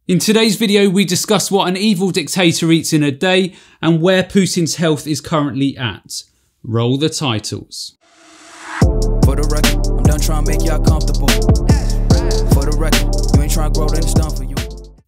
In today's video, we discuss what an evil dictator eats in a day and where Putin's health is currently at. Roll the titles. For the record, I'm done trying to make y'all comfortable. For the record, you ain't trying to grow, then it's done for you.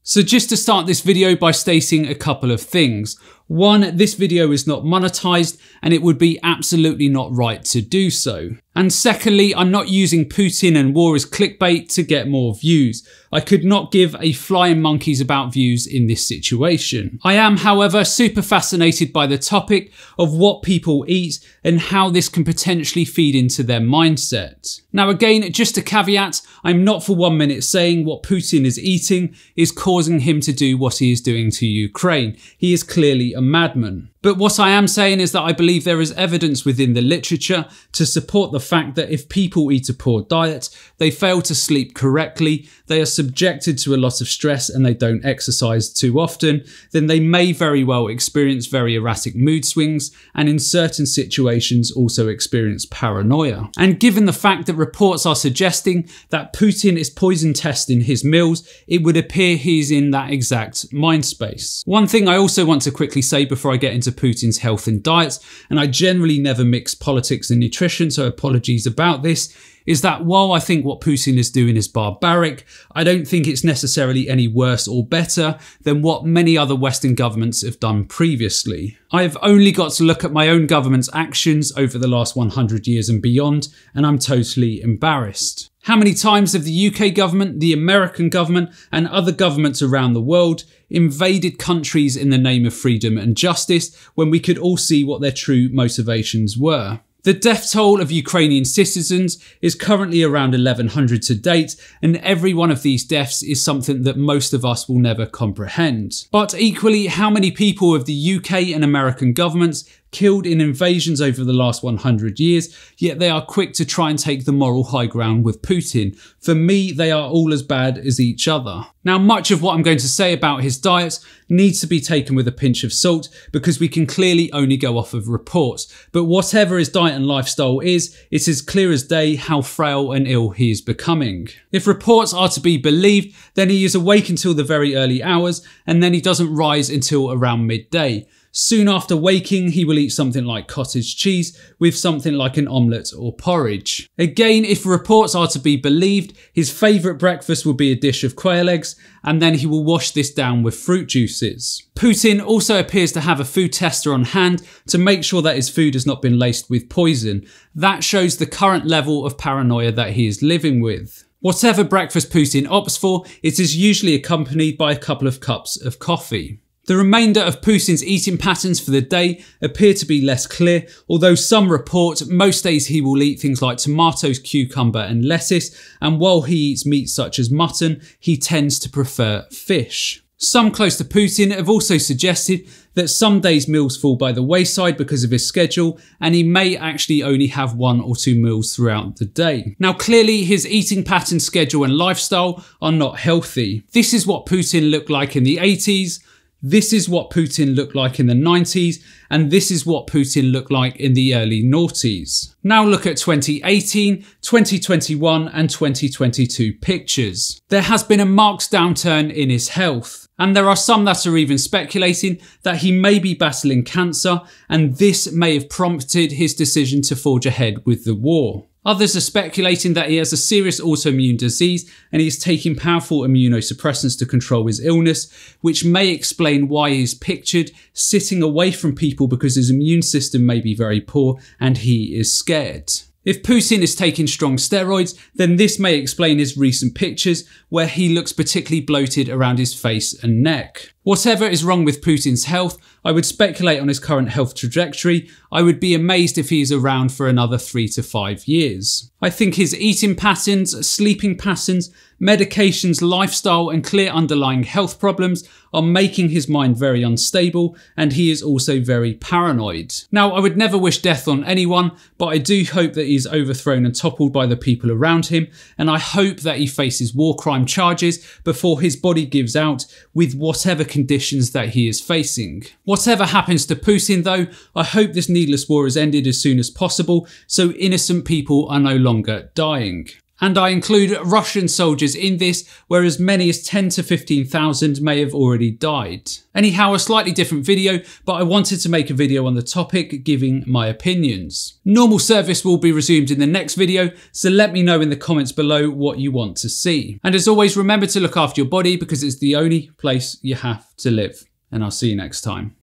So just to start this video by stating a couple of things. One, this video is not monetized and it would be absolutely not right to do so. And secondly, I'm not using Putin and war as clickbait to get more views. I could not give a flying monkeys about views in this situation. I am, however, super fascinated by the topic of what people eat and how this can potentially feed into their mindset. Now again, just a caveat, I'm not for 1 minute saying what Putin is eating is causing him to do what he is doing to Ukraine. He is clearly a madman. But what I am saying is that I believe there is evidence within the literature to support the fact that if people eat a poor diet, they fail to sleep correctly, they are subjected to a lot of stress and they don't exercise too often, then they may very well experience very erratic mood swings and in certain situations also experience paranoia. And given the fact that reports are suggesting that Putin is poison testing his meals, it would appear he's in that exact mind space. One thing I also want to quickly say before I get into Putin's health and diets, and I generally never mix politics and nutrition, so apologies about this, is that while I think what Putin is doing is barbaric, I don't think it's necessarily any worse or better than what many other Western governments have done previously. I have only got to look at my own government's actions over the last 100 years and beyond, and I'm totally embarrassed. How many times have the UK government, the American government, and other governments around the world invaded countries in the name of freedom and justice when we could all see what their true motivations were? The death toll of Ukrainian citizens is currently around 1,100 to date, and every one of these deaths is something that most of us will never comprehend. But equally, how many people of the UK and American governments killed in invasions over the last 100 years, yet they are quick to try and take the moral high ground with Putin? For me, they are all as bad as each other. Now, much of what I'm going to say about his diet needs to be taken with a pinch of salt because we can clearly only go off of reports. But whatever his diet and lifestyle is, it is clear as day how frail and ill he is becoming. If reports are to be believed, then he is awake until the very early hours and then he doesn't rise until around midday. Soon after waking, he will eat something like cottage cheese with something like an omelette or porridge. Again, if reports are to be believed, his favourite breakfast will be a dish of quail eggs, and then he will wash this down with fruit juices. Putin also appears to have a food tester on hand to make sure that his food has not been laced with poison. That shows the current level of paranoia that he is living with. Whatever breakfast Putin opts for, it is usually accompanied by a couple of cups of coffee. The remainder of Putin's eating patterns for the day appear to be less clear, although some report most days he will eat things like tomatoes, cucumber and lettuce, and while he eats meat such as mutton, he tends to prefer fish. Some close to Putin have also suggested that some days meals fall by the wayside because of his schedule, and he may actually only have 1 or 2 meals throughout the day. Now clearly his eating pattern, schedule and lifestyle are not healthy. This is what Putin looked like in the 80s. This is what Putin looked like in the 90s, and this is what Putin looked like in the early noughties. Now look at 2018, 2021 and 2022 pictures. There has been a marked downturn in his health, and there are some that are even speculating that he may be battling cancer, and this may have prompted his decision to forge ahead with the war. Others are speculating that he has a serious autoimmune disease and he is taking powerful immunosuppressants to control his illness, which may explain why he is pictured sitting away from people because his immune system may be very poor and he is scared. If Putin is taking strong steroids, then this may explain his recent pictures where he looks particularly bloated around his face and neck. Whatever is wrong with Putin's health, I would speculate on his current health trajectory. I would be amazed if he is around for another 3 to 5 years. I think his eating patterns, sleeping patterns, medications, lifestyle and clear underlying health problems are making his mind very unstable, and he is also very paranoid. Now, I would never wish death on anyone, but I do hope that he is overthrown and toppled by the people around him, and I hope that he faces war crime charges before his body gives out with whatever conditions that he is facing. Whatever happens to Putin though, I hope this needless war is ended as soon as possible so innocent people are no longer dying. And I include Russian soldiers in this, where as many as 10 to 15,000 may have already died. Anyhow, a slightly different video, but I wanted to make a video on the topic, giving my opinions. Normal service will be resumed in the next video, so let me know in the comments below what you want to see. And as always, remember to look after your body because it's the only place you have to live. And I'll see you next time.